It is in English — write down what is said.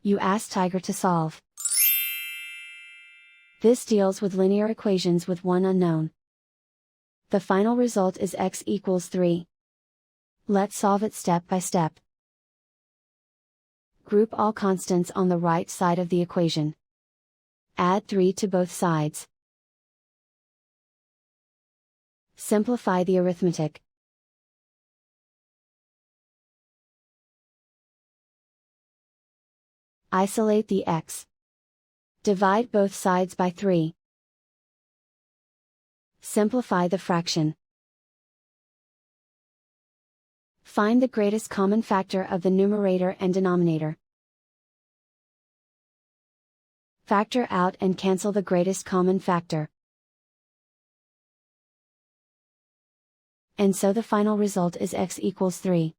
You ask Tiger to solve. This deals with linear equations with one unknown. The final result is x equals 3. Let's solve it step by step. Group all constants on the right side of the equation. Add 3 to both sides. Simplify the arithmetic. Isolate the x. Divide both sides by 3. Simplify the fraction. Find the greatest common factor of the numerator and denominator. Factor out and cancel the greatest common factor. And so the final result is x equals 3.